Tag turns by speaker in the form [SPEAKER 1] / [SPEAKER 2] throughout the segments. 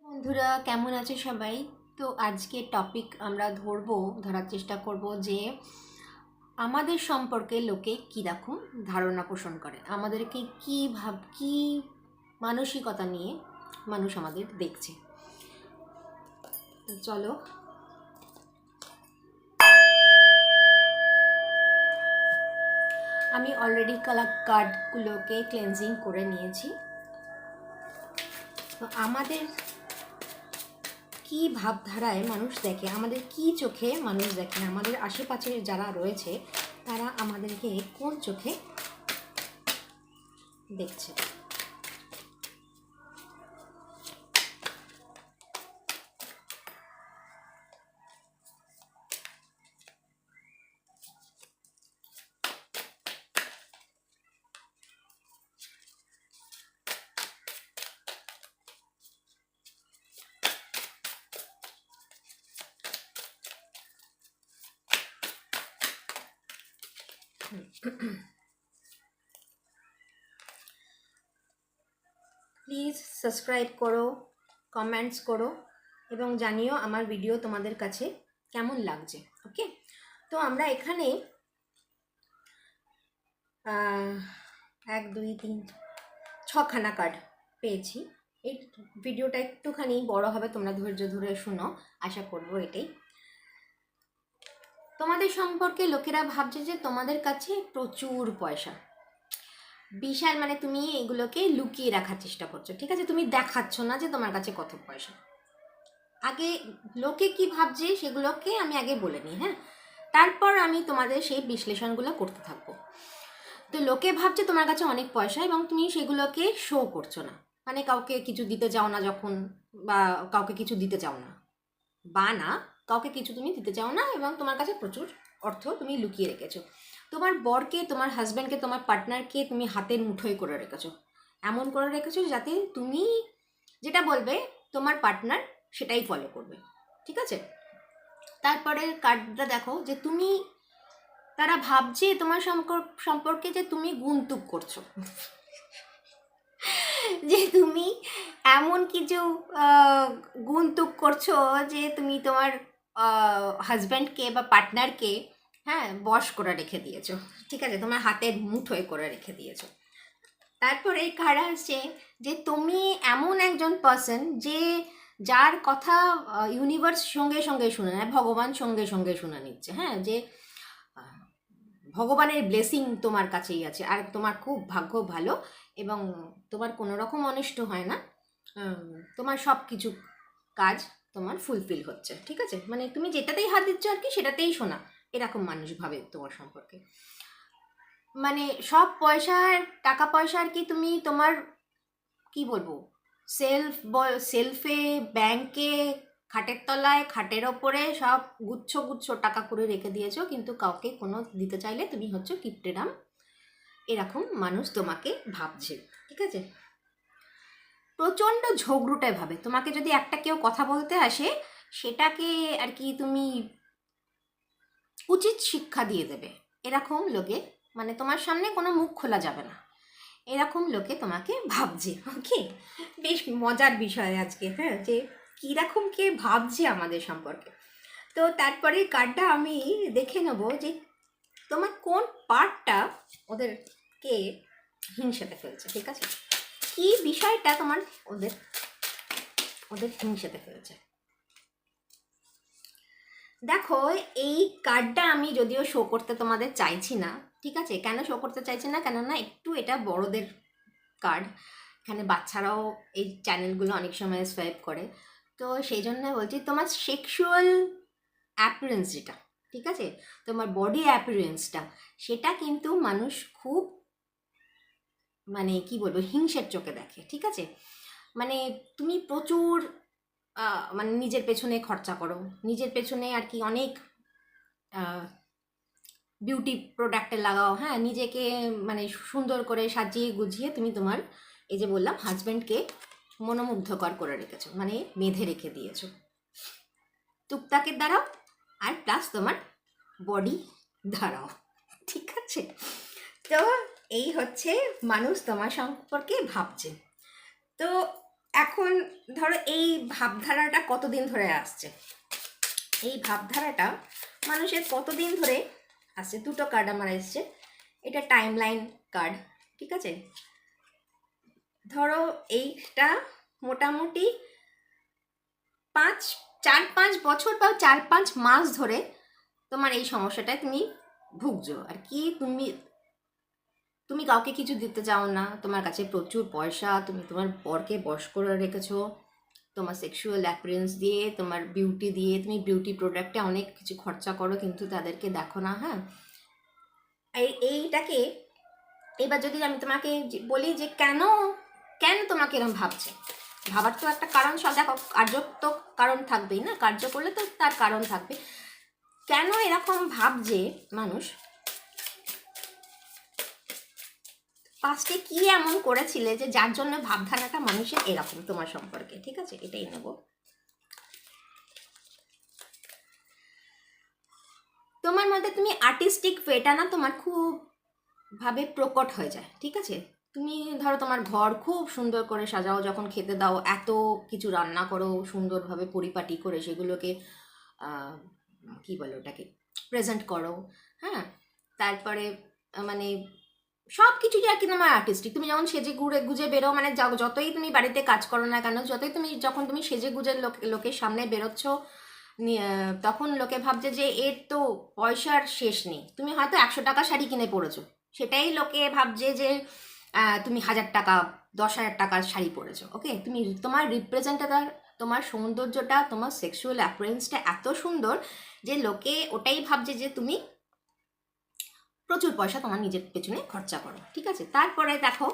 [SPEAKER 1] বন্ধুরা কেমন আছে সবাই? তো আজকে টপিক আমরা ধরার চেষ্টা করব যে আমাদের সম্পর্কে লোকে কীরকম ধারণা পোষণ করে, আমাদেরকে কী মানসিকতা নিয়ে মানুষ আমাদের দেখছে। তো চলো, আমি অলরেডি কার্ডগুলোকে ক্লেন্সিং করে নিয়েছি। তো আমাদের কি ভাবধারায় মানুষ দেখে, আমাদের কি চোখে মানুষ দেখে, আমাদের আশেপাশে যারা রয়েছে তারা আমাদেরকে কোন চোখে দেখছে। প্লিজ সাবস্ক্রাইব করো, কমেন্টস করো এবং জানিও আমার ভিডিও তোমাদের কাছে কেমন লাগছে। ওকে, তো আমরা এখানে 1 2 3 6খানা কার্ড পেয়েছি। এই ভিডিওটা একটুখানি বড় হবে, তোমরা ধৈর্য ধরে শুনো, আশা করবো এটাই। তোমাদের সম্পর্কে লোকেরা ভাবছে যে তোমাদের কাছে প্রচুর পয়সা, বিশাল, মানে তুমি এগুলোকে লুকিয়ে রাখার চেষ্টা করছো, ঠিক আছে? তুমি দেখাচ্ছ না যে তোমার কাছে কত পয়সা। আগে লোকে কি ভাবছে সেগুলোকে আমি আগে বলে নিই, হ্যাঁ, তারপর আমি তোমাদের সেই বিশ্লেষণগুলো করতে থাকবো। তো লোকে ভাবছে তোমার কাছে অনেক পয়সা এবং তুমি সেগুলোকে শো করছো না, মানে কাউকে কিছু দিতে চাও না যখন, বা কাউকে কিছু দিতে চাও না, কাউকে কিছু তুমি দিতে চাও না এবং তোমার কাছে প্রচুর অর্থ তুমি লুকিয়ে রেখেছো। তোমার বরকে, তোমার হাজব্যান্ডকে, তোমার পার্টনারকে তুমি হাতের মুঠোয় করে রেখেছো, এমন করে রেখেছো যাতে তুমি যেটা বলবে তোমার পার্টনার সেটাই ফলো করবে, ঠিক আছে? তারপরে কার্ডটা দেখো যে তারা ভাবছে তোমার সম্পর্কে যে তুমি গুনতুক করছো, যে তুমি এমন কিছু গুনতুক করছো যে তুমি তোমার হাজব্যান্ডকে বা পার্টনারকে, হ্যাঁ, বশ করে রেখে দিয়েছো, ঠিক আছে, তোমার হাতের মুঠোয় করে রেখে দিয়েছো। তারপরে কারা আসছে যে তুমি এমন একজন পার্সন যার কথা ইউনিভার্স সঙ্গে সঙ্গে শুনে নেয়, ভগবান সঙ্গে সঙ্গে শুনে নিচ্ছে, হ্যাঁ, যে ভগবানের ব্লেসিং তোমার কাছেই আছে আর তোমার খুব ভাগ্য ভালো এবং তোমার কোনো রকম অনিষ্ট হয় না, তোমার সব কিছু কাজ তোমার ফুলফিল হচ্ছে, ঠিক আছে, মানে তুমি যেটাতেই হাত দিচ্ছ আর কি সেটাতেই শোনা, এরকম মানুষ ভাবে তোমার সম্পর্কে। মানে সব টাকা পয়সা আর কি তুমি তোমার কি বলবো, সেলফে, ব্যাংকে, খাটের তলায়, খাটের ওপরে সব গুচ্ছ গুচ্ছ টাকা করে রেখে দিয়েছো, কিন্তু কাউকে কোনো দিতে চাইলে তুমি হচ্ছে কিপটেরাম, এরকম মানুষ তোমাকে ভাবছে, ঠিক আছে? প্রচণ্ড ঝগড়ুটে ভাবে তোমাকে, যদি একটা কেউ কথা বলতে আসে সেটাকে আর কি তুমি উচিত শিক্ষা দিয়ে দেবে, এরকম লোকে, মানে তোমার সামনে কোনো মুখ খোলা যাবে না, এরকম লোকে তোমাকে ভাবছে। ওকে, বেশ মজার বিষয় আজকে, হ্যাঁ, যে কীরকম কে ভাবছে আমাদের সম্পর্কে। তো তারপরে কার্ডটা আমি দেখে নেব যে তোমার কোন পার্টটা ওদেরকে হিংসাতে ফেলছে, ঠিক আছে, কি বিষয়টা তোমার ওদের হিংসাতে ফেলছে। দেখো, এই কার্ডটা আমি যদিও শো করতে তোমাদের চাইছি না, ঠিক আছে, কেন শো করতে চাইছি না, কেননা একটু এটা বড়দের কার্ড, এখানে বাচ্চারাও এই চ্যানেলগুলো অনেক সময় সোয়াইপ করে, তো সেই জন্য বলছি তোমার সেক্সুয়াল অ্যাপিয়ারেন্স যেটা, ঠিক আছে, তোমার বডি অ্যাপিয়ারেন্সটা, সেটা কিন্তু মানুষ খুব, মানে কি বলবো, হিংসের চোখে দেখে, ঠিক আছে, মানে তুমি প্রচুর মানে নিজের পেছনে খরচা করো, নিজের পেছনে আর কি অনেক বিউটি প্রোডাক্টে লাগাও, হ্যাঁ, নিজেকে মানে সুন্দর করে সাজিয়ে গুজিয়ে তুমি তোমার এই যে বললাম হাজব্যান্ডকে মনোমুগ্ধকর করে রেখেছো, মানে বেঁধে রেখে দিয়েছো টুকটাকের দ্বারাও আর প্লাস তোমার বডি দ্বারাও, ঠিক আছে? তো এই হচ্ছে মানুষ তোমার সম্পর্কে ভাবছে। তো এখন ধরো এই ভাবধারাটা কতদিন ধরে আসছে, এই ভাবধারাটা মানুষের কতদিন ধরে আসছে। দুটো কার্ড আমার এসছে, এটা টাইম লাইন কার্ড, ঠিক আছে। ধরো এইটা মোটামুটি 4-5 বছর বা 4-5 মাস ধরে তোমার এই সমস্যাটায় তুমি ভুগছো আর কি। তুমি কাউকে কিছু দিতে চাও না, তোমার কাছে প্রচুর পয়সা, তুমি তোমার বরকে বশ করে রেখেছো, তোমার সেক্সুয়াল অ্যাপিয়ারেন্স দিয়ে, তোমার বিউটি দিয়ে, তুমি বিউটি প্রোডাক্টে অনেক কিছু খরচা করো কিন্তু তাদেরকে দেখো না। হ্যাঁ, এইটাকে এবার যদি আমি তোমাকে বলি যে কেন কেন তোমাকে এরকম ভাবছে, ভাবার তো একটা কারণ, সব দেখো কার্য তো কারণ থাকবেই না, কার্য করলে তো তার কারণ থাকবে। কেন এরকম ভাবছে মানুষ, পাস্টে কি এমন করেছিলে যে যার জন্য ভাবধারাটা মানুষের এরকম তোমার সম্পর্কে, ঠিক আছে। এটাই নেব। তোমার মধ্যে তুমি আর্টিস্টিক ওয়েটা না তোমার খুব ভাবে প্রকট হয়ে যায়, ঠিক আছে। তুমি ধরো তোমার ঘর খুব সুন্দর করে সাজাও, যখন খেতে দাও এত কিছু রান্না করো সুন্দরভাবে পরিপাটি করে, সেগুলোকে কি বলো ওটাকে প্রেজেন্ট করো। হ্যাঁ, তারপরে মানে সব কিছু যে আর কি তোমার আর্টিস্টিক। তুমি যখন সেজে গুজে বেরো, মানে যতই তুমি বাড়িতে কাজ করো না কেন, যতই তুমি যখন তুমি সেজে গুজে লোকের সামনে বেরোচ্ছ, তখন লোকে ভাবছে যে এর তো পয়সার শেষ নেই। তুমি হয়তো 100 টাকা শাড়ি কিনে পরেছো, সেটাই লোকে ভাবছে যে তুমি 1000 টাকা 10,000 টাকার শাড়ি পরেছো। ওকে, তুমি তোমার রিপ্রেজেন্টেটার, তোমার সৌন্দর্যটা, তোমার সেক্সুয়াল অ্যাপিয়ারেন্সটা এত সুন্দর যে লোকে ওটাই ভাবছে যে তুমি প্রচুর পয়সা তোমার নিজের পেছনে খরচা করো, ঠিক আছে। তারপরে দেখো,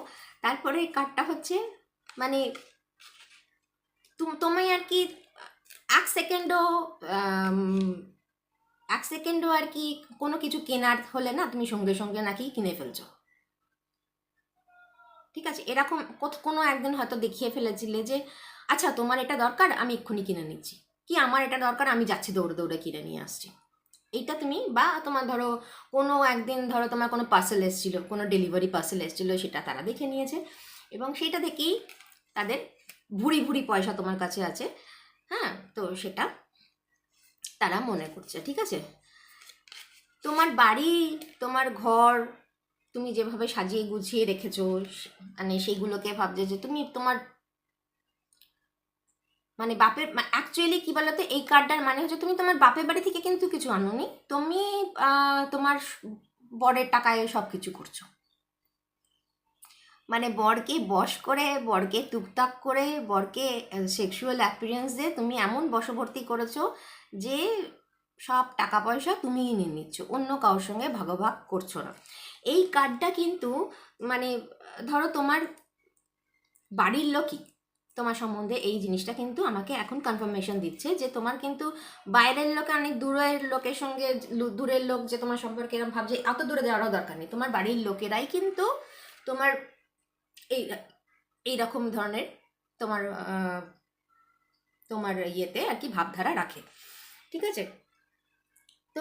[SPEAKER 1] তারপরে কার্ডটা হচ্ছে মানে তুমি আর কি এক সেকেন্ডও আর কি কোনো কিছু কেনার হলে না তুমি সঙ্গে সঙ্গে নাকি কিনে ফেলছো, ঠিক আছে। এরকম কোনো একদিন হয়তো দেখিয়ে ফেলেছিলে যে আচ্ছা তোমার এটা দরকার, আমি এক্ষুনি কিনে নিচ্ছি, কি আমার এটা দরকার, আমি যাচ্ছি দৌড়ে দৌড়ে কিনে নিয়ে আসছি। এইটা তুমি, বা তোমার ধরো কোনো একদিন ধরো তোমার কোনো পার্সেল এসেছিলো, কোনো ডেলিভারি পার্সেল এসেছিলো, সেটা তারা দেখে নিয়েছে এবং সেইটা দেখেই তাদের ভুরি ভুরি পয়সা তোমার কাছে আছে। হ্যাঁ, তো সেটা তারা মনে করছে, ঠিক আছে। তোমার বাড়ি, তোমার ঘর তুমি যেভাবে সাজিয়ে গুছিয়ে রেখেছো, মানে সেইগুলোকে ভাবছে যে তুমি তোমার মানে বাপের, অ্যাকচুয়ালি কি বলতো, এই কার্ডটার মানে হচ্ছে তুমি তোমার বাপের বাড়ি থেকে কিন্তু কিছু আনোনি, তুমি তোমার বরের টাকায় সব কিছু করছো। মানে বরকে বশ করে, বরকে টুকটাক করে, বরকে সেক্সুয়াল অ্যাপিয়ারেন্স দিয়ে তুমি এমন বশবর্তী করেছো যে সব টাকা পয়সা তুমিই নিয়ে নিচ্ছ, অন্য কারোর সঙ্গে ভাগাভাগ করছো না। এই কার্ডটা কিন্তু মানে ধরো তোমার বাড়ির লোকই তোমার সম্বন্ধে এই জিনিসটা কিন্তু আমাকে এখন কনফার্মেশন দিচ্ছে যে তোমার কিন্তু বাইরের লোকে, অনেক দূরের লোকের সঙ্গে, দূরের লোক যে তোমার সম্পর্কে এরকম ভাবছে, অত দূরে যাওয়ারও দরকার নেই, তোমার বাড়ির লোকেরাই কিন্তু তোমার এইরকম ধরনের তোমার তোমার ইয়েতে আর কি ভাবধারা রাখে, ঠিক আছে। তো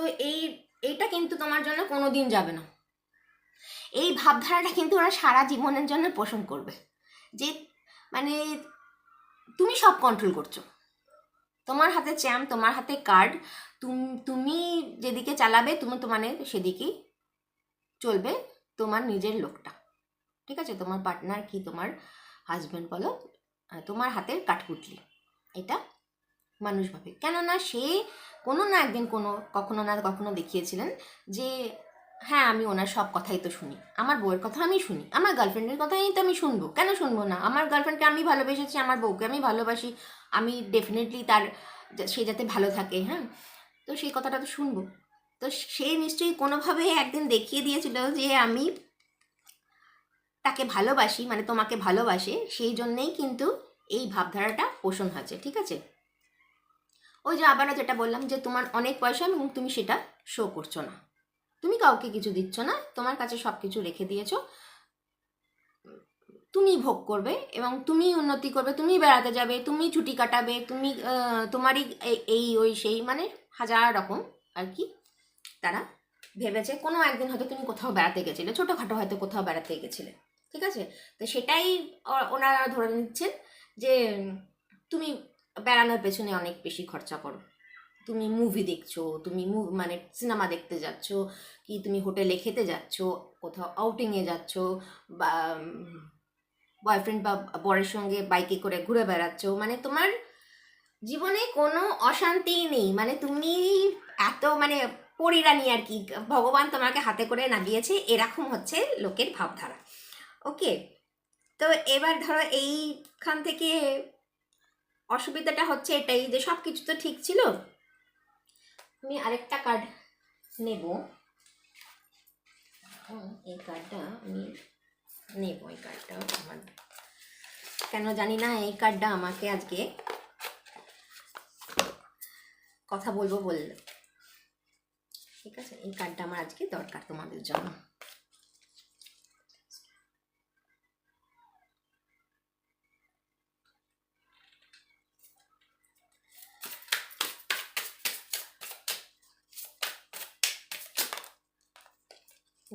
[SPEAKER 1] এইটা কিন্তু তোমার জন্য কোনো দিন যাবে না। এই ভাবধারাটা কিন্তু ওরা সারা জীবনের জন্য পোষণ করবে যে মানে তুমি সব কন্ট্রোল করছো, তোমার হাতে চ্যাম্প, তোমার হাতে কার্ড, তুমি যেদিকে চালাবে তুমি মানে সেদিকেই চলবে তোমার নিজের লোকটা, ঠিক আছে। তোমার পার্টনার কি তোমার হাজব্যান্ড বলো, তোমার হাতের কাঠপুতলি, এটা মানুষ ভাবে। কেননা সে কোনো না একদিন কখনো না কখনো দেখিয়েছিলেন যে হ্যাঁ আমি ওনার সব কথাই তো শুনি, আমার বউয়ের কথা আমি শুনি, আমার গার্লফ্রেন্ডের কথাই তো আমি শুনবো, কেন শুনবো না, আমার গার্লফ্রেন্ডকে আমি ভালোবেসেছি, আমার বউকে আমি ভালোবাসি, আমি ডেফিনেটলি তার সে যাতে ভালো থাকে। হ্যাঁ, তো সেই কথাটা তো শুনবো। তো সে নিশ্চয়ই কোনোভাবে একদিন দেখিয়ে দিয়েছিল যে আমি তাকে ভালোবাসি, মানে তোমাকে ভালোবাসে, সেই জন্যেই কিন্তু এই ভাবধারাটা পোষণ হয়েছে, ঠিক আছে। ওই যে আবারও যেটা বললাম যে তোমার অনেক পয়সা এবং তুমি সেটা শো করছো না, তুমি কাউকে কিছু দিচ্ছ না, তোমার কাছে সব কিছু রেখে দিয়েছো, তুমি ভোগ করবে এবং তুমি উন্নতি করবে, তুমি বেড়াতে যাবে, তুমি ছুটি কাটাবে, তুমি তোমারই এই ওই সেই মানে হাজার রকম আর কি তারা ভেবেছে। কোনো একদিন হয়তো তুমি কোথাও বেড়াতে গেছিলে, ছোটোখাটো হয়তো কোথাও বেড়াতে গেছিলে, ঠিক আছে। তো সেটাই ওনারা ধরে নিচ্ছেন যে তুমি বেড়ানোর পেছনে অনেক বেশি খরচা করো, তুমি মুভি দেখছো, তুমি মানে সিনেমা দেখতে যাচ্ছ, কি তুমি হোটেলে খেতে যাচ্ছ, কোথাও আউটিংয়ে যাচ্ছ, বা বয়ফ্রেন্ড বা বরের সঙ্গে বাইকে করে ঘুরে বেড়াচ্ছ, মানে তোমার জীবনে কোনো অশান্তিই নেই, মানে তুমি এত মানে পরিরানী আর কি, ভগবান তোমাকে হাতে করে নামিয়েছে, এরকম হচ্ছে লোকের ভাবধারা। ওকে, তো এবার ধরো এইখান থেকে অসুবিধাটা হচ্ছে এটাই যে সব কিছু তো ঠিক ছিল। আমি আরেকটা কার্ড নেব, এই কার্ডটা আমি নেব, এই কার্ডটা আমার কেন জানি না এই কার্ডটা আমাকে আজকে কথা বলবো বললো, ঠিক আছে, এই কার্ডটা আমার আজকে দরকার তোমাদের জন্য।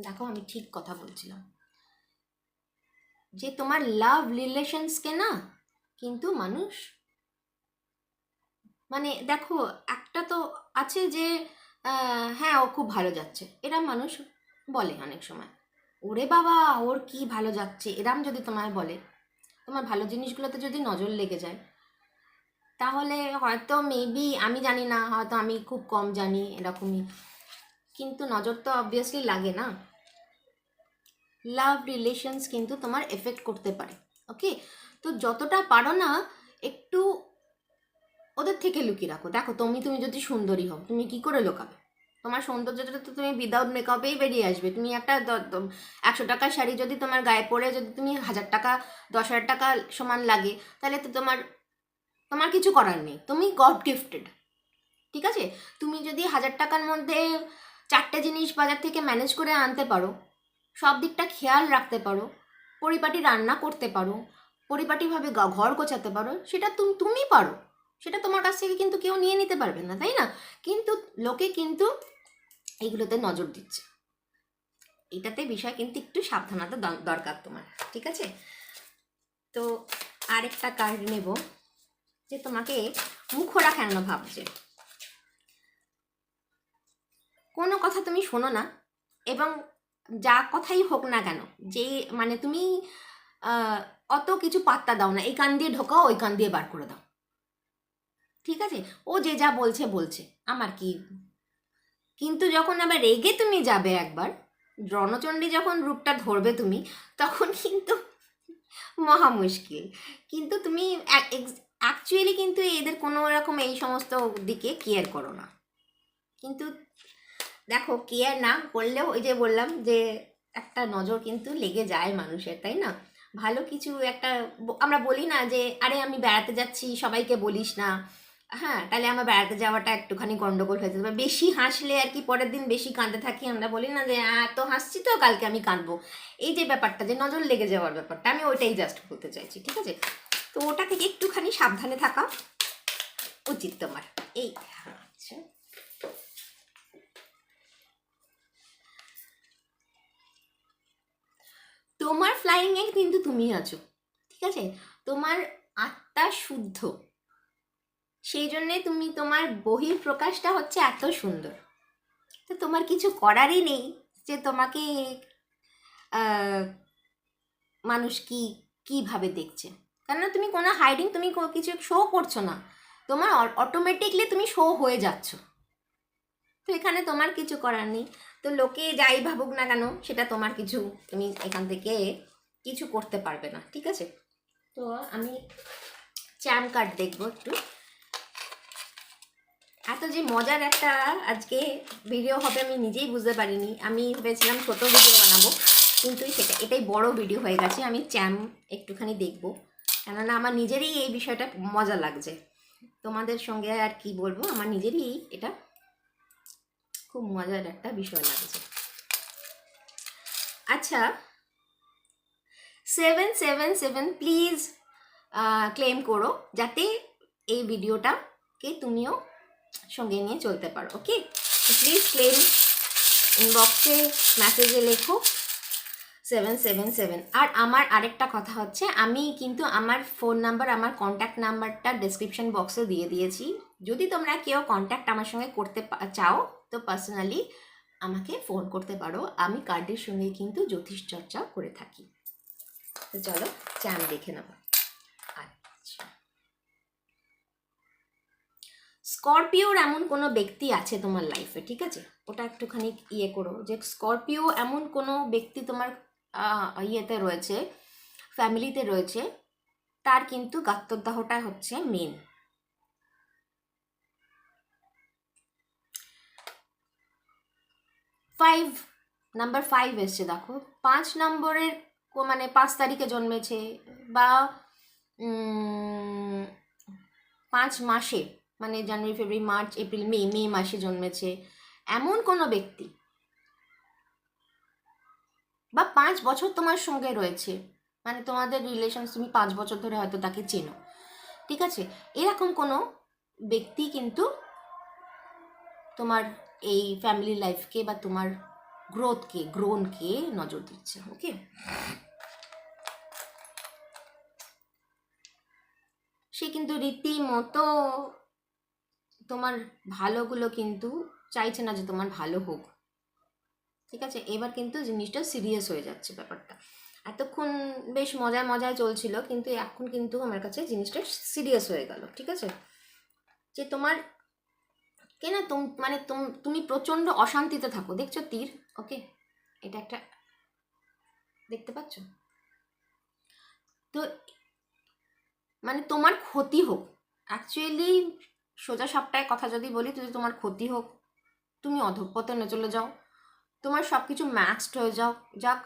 [SPEAKER 1] দেখো আমি ঠিক কথা বলছিলাম যে তোমার লাভ রিলেশনসকে না কিন্তু মানুষ মানে দেখো একটা তো আছে যে হ্যাঁ ও খুব ভালো যাচ্ছে, এরা মানুষ বলে অনেক সময়, ওরে বাবা ওর কি ভালো যাচ্ছে, এরম যদি তোমায় বলে, তোমার ভালো জিনিসগুলোতে যদি নজর লেগে যায়, তাহলে হয়তো মেবি আমি জানি না, হয়তো আমি খুব কম জানি এরকমই, কিন্তু নজর তো অবভিয়াসলি লাগে না। লাভ রিলেশনস কিন্তু তোমার এফেক্ট করতে পারে। ওকে, তো যতটা পারো না একটু ওদের থেকে লুকিয়ে রাখো। দেখো তুমি যদি সুন্দরী হও, তুমি কি করে লুকাবে? তোমার সৌন্দর্যটা তো তুমি উইদাউট মেকআপেই বেরিয়ে আসবে। তুমি একটা 100 টাকার শাড়ি যদি তোমার গায়ে পরে যদি তুমি 1000 টাকা 10,000 টাকা সমান লাগে, তাহলে তো তোমার তোমার কিছু করার নেই, তুমি গড গিফটেড। ঠিক আছে, তুমি যদি 1000 টাকার মধ্যে 4টে জিনিস বাজার থেকে ম্যানেজ করে আনতে পারো, সব দিকটা খেয়াল রাখতে পারো, পরিপাটি রান্না করতে পারো, পরিপাটিভাবে ঘর গোছাতে পারো, সেটা তুমি পারো, সেটা তোমার কাছ থেকে কিন্তু কেউ নিয়ে নিতে পারবে না, তাই না? কিন্তু লোকে কিন্তু এইগুলোতে নজর দিচ্ছে, এটাতে বিষয় কিন্তু একটু সাবধানতা দরকার তোমার। ঠিক আছে, তো আরেকটা কার্ড নেব যে তোমাকে মুখোরা কেন ভাবছে, কোনো কথা তুমি শোনো না, এবং যা কথাই হোক না কেন, যে মানে তুমি অত কিছু পাত্তা দাও না, এই কান দিয়ে ঢোকাও ওই কান দিয়ে বার করে দাও। ঠিক আছে, ও যে যা বলছে বলছে, আমার কি। কিন্তু যখন আবার রেগে তুমি যাবে একবার, রণচণ্ডী যখন রূপটা ধরবে তুমি, তখন কিন্তু মহা মুশকিল। কিন্তু তুমি অ্যাকচুয়ালি কিন্তু এদের কোনো রকম এই সমস্ত দিকে কেয়ার করো না। কিন্তু দেখো কেয়ার না করলেও ওই যে বললাম যে একটা নজর কিন্তু লেগে যায় মানুষের, তাই না? ভালো কিছু একটা আমরা বলি না যে আরে আমি বেড়াতে যাচ্ছি সবাইকে বলিস না, হ্যাঁ, তাহলে আমার বেড়াতে যাওয়াটা একটুখানি গন্ডগোল হয়ে যেতে পারে। বেশি হাসলে আর কি পরের দিন বেশি কাঁদতে থাকি, আমরা বলি না যে এত হাসছি তো কালকে আমি কাঁদবো, এই যে ব্যাপারটা যে নজর লেগে যাওয়ার ব্যাপারটা, আমি ওইটাই জাস্ট বলতে চাইছি। ঠিক আছে, তো ওটা থেকে একটুখানি সাবধানে থাকা উচিত তোমার। এই আচ্ছা, তোমার ফ্লাইংয়ে কিন্তু তুমি আছো, ঠিক আছে, তোমার আত্মা শুদ্ধ, সেই জন্যে তুমি তোমার বহির প্রকাশটা হচ্ছে এত সুন্দর। তো তোমার কিছু করারই নেই যে তোমাকে মানুষ কিভাবে দেখছে, কেননা তুমি কোনো হাইডিং, তুমি কিছু শো করছো না, তোমার অটোমেটিকলি তুমি শো হয়ে যাচ্ছ। তো এখানে তোমার কিছু করার নেই, তো লোকে যাই ভাবুক না কেন সেটা তোমার কিছু, তুমি এখান থেকে কিছু করতে পারবে না। ঠিক আছে, তো আমি চ্যাম কার্ড দেখবো একটু। এত যে মজার একটা আজকে ভিডিও হবে আমি নিজেই বুঝতে পারিনি, আমি ভেবেছিলাম ছোটো ভিডিও বানাবো, কিন্তু এটাই বড় ভিডিও হয়ে গেছে। আমি চ্যাম একটুখানি দেখবো, কেননা আমার নিজেরই এই বিষয়টা মজা লাগছে, তোমাদের সঙ্গে আর কি বলবো, আমার নিজেরই এটা খুব মজার একটা বিষয় লাগছে। আচ্ছা, 777 প্লিজ ক্লেম করো, যাতে এই ভিডিওটাকে তুমিও সঙ্গে নিয়ে চলতে পারো। ওকে, প্লিজ ক্লেম, ইনবক্সে মেসেজে লেখো 777। আর আমার আরেকটা কথা হচ্ছে, আমি কিন্তু আমার ফোন নাম্বার, আমার কন্ট্যাক্ট নাম্বারটা ডেসক্রিপশন বক্সে দিয়ে দিয়েছি। যদি তোমরা কেউ কন্ট্যাক্ট আমার সঙ্গে করতে চাও তো পার্সোনালি আমাকে ফোন করতে পারো। আমি কার্ডের সঙ্গে কিন্তু জ্যোতিষ চর্চা করে থাকি। তো চলো চান দেখে নেবো। আচ্ছা, স্করপিওর এমন কোনো ব্যক্তি আছে তোমার লাইফে, ঠিক আছে? ওটা একটুখানি ইয়ে করো যে স্করপিও এমন কোনো ব্যক্তি তোমার ইয়েতে রয়েছে, ফ্যামিলিতে রয়েছে, তার কিন্তু গাত্রদাহটা হচ্ছে মেন। নাম্বার 5 এসছে, দেখো 5 নম্বরের মানে 5 তারিখে জন্মেছে বা 5 মাসে, মানে জানুয়ারি ফেব্রুয়ারি মার্চ এপ্রিল মে মাসে জন্মেছে এমন কোনো ব্যক্তি, বা 5 বছর তোমার সঙ্গে রয়েছে, মানে তোমাদের রিলেশন, তুমি 5 বছর ধরে হয়তো তাকে চেনো, ঠিক আছে? এরকম কোনো ব্যক্তি কিন্তু তোমার এই ফ্যামিলি লাইফকে বা তোমার গ্রোনকে নজর দিচ্ছে। ওকে, সে কিন্তু রীতিমতো তোমার ভালোগুলো কিন্তু চাইছে না যে তোমার ভালো হোক, ঠিক আছে? এবার কিন্তু জিনিসটা সিরিয়াস হয়ে যাচ্ছে ব্যাপারটা। এতক্ষণ বেশ মজায় মজায় চলছিল, কিন্তু এখন কিন্তু আমার কাছে জিনিসটা সিরিয়াস হয়ে গেল, ঠিক আছে? যে তোমার কে না মানে তুমি প্রচণ্ড অশান্তিতে থাকো, দেখছো তীর? ওকে, এটা একটা দেখতে পাচ্ছ? তো মানে তোমার ক্ষতি হোক, অ্যাকচুয়ালি সোজা সাপটায় কথা যদি বলি, যদি তোমার ক্ষতি হোক, তুমি অধঃপতনে চলে যাও, তোমার সব কিছু ম্যাক্সড হয়ে যাক,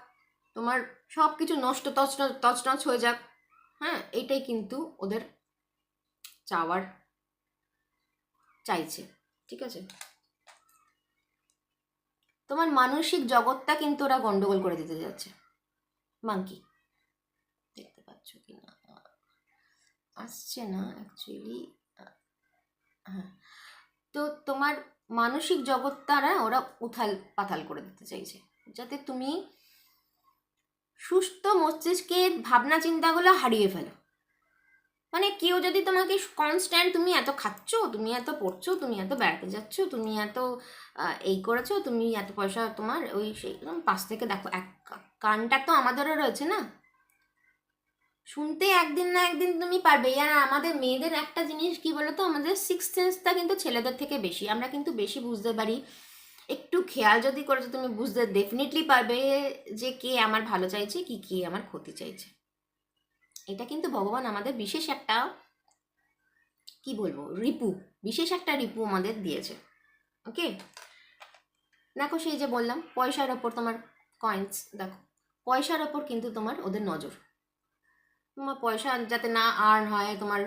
[SPEAKER 1] তোমার সব কিছু নষ্ট তছনছ হয়ে যাক, হ্যাঁ, এইটাই কিন্তু ওদের চাইছে, ঠিক আছে? তোমার মানসিক জগৎটা কিন্তু ওরা গন্ডগোল করে দিতে যাচ্ছে। মাঙ্কি দেখতে পাচ্ছ কি না? আসছে না অ্যাকচুয়ালি। হ্যাঁ, তো তোমার মানসিক জগৎটারা ওরা উথাল পাতাল করে দিতে চাইছে, যাতে তুমি সুস্থ মস্তিষ্কের ভাবনা চিন্তাগুলো হারিয়ে ফেলো। মানে কেউ যদি তোমাকে কনস্ট্যান্ট, তুমি এত খাচ্ছ, তুমি এত পড়ছো, তুমি এত বেড়াতে যাচ্ছ, তুমি এত এই করেছো, তুমি এত পয়সা তোমার ওই সেই, পাশ থেকে দেখো, এক কানটা তো আমাদেরও রয়েছে না, শুনতে একদিন না একদিন তুমি পারবে। আর আমাদের মেয়েদের একটা জিনিস কি বলতো, আমাদের সিক্স সেন্সটা কিন্তু ছেলেদের থেকে বেশি, আমরা কিন্তু বেশি বুঝতে পারি। একটু খেয়াল যদি করেছো তুমি বুঝতে ডেফিনেটলি পারবে যে কে আমার ভালো চাইছে কি কে আমার ক্ষতি চাইছে। এটা কিন্তু ভগবান আমাদের বিশেষ একটা, কি বলবো, বিশেষ একটা রিপু আমাদের দিয়েছে। ওকে, দেখো সেই যে বললাম পয়সার ওপর তোমার কয়েন্স, দেখো পয়সার ওপর কিন্তু তোমার ওদের নজর। তোমার পয়সা যাতে না আর্ন হয়, তোমার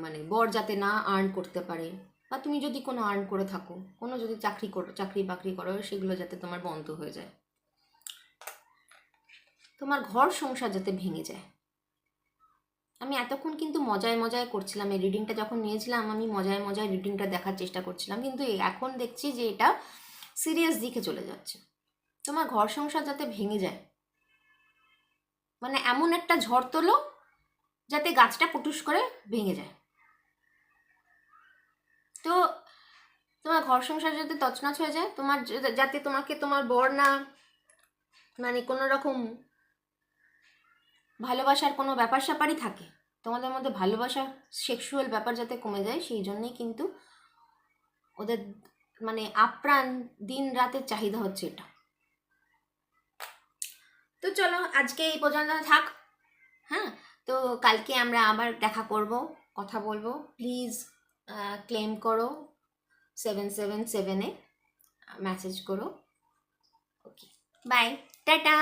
[SPEAKER 1] মানে বর যাতে না আর্ন করতে পারে, বা তুমি যদি কোনো আর্ন করে থাকো, কোনো যদি চাকরি বাকরি করো, সেগুলো যাতে তোমার বন্ধ হয়ে যায়, তোমার ঘর সংসার যাতে ভেঙে যায়। আমি এতক্ষণ কিন্তু মজায় মজায় করছিলাম, এই রিডিংটা যখন নিয়েছিলাম আমি মজায় মজায় রিডিংটা দেখার চেষ্টা করছিলাম, কিন্তু এখন দেখছি যে এটা সিরিয়াস দিকে চলে যাচ্ছে। তোমার ঘর সংসার যাতে ভেঙে যায়, মানে এমন একটা ঝড় তোলো যাতে গাছটা পুটুস করে ভেঙে যায়। তো তোমার ঘর সংসার যাতে তছনছ হয়ে যায়, তোমার যাতে তোমাকে তোমার বর না, মানে কোনো রকম ভালোবাসার কোনো ব্যাপার স্যাপারই থাকে, তোমাদের মধ্যে ভালোবাসা সেক্সুয়াল ব্যাপার যাতে কমে যায়, সেই জন্যই কিন্তু ওদের মানে আপ্রাণ দিন রাতের চাহিদা হচ্ছে এটা। তো চলো আজকে এই পর্যন্ত থাক, হ্যাঁ? তো কালকে আমরা আবার দেখা করব, কথা বলবো। প্লিজ ক্লেম করো 777-এ মেসেজ করো। ওকে, বাই, টাটা।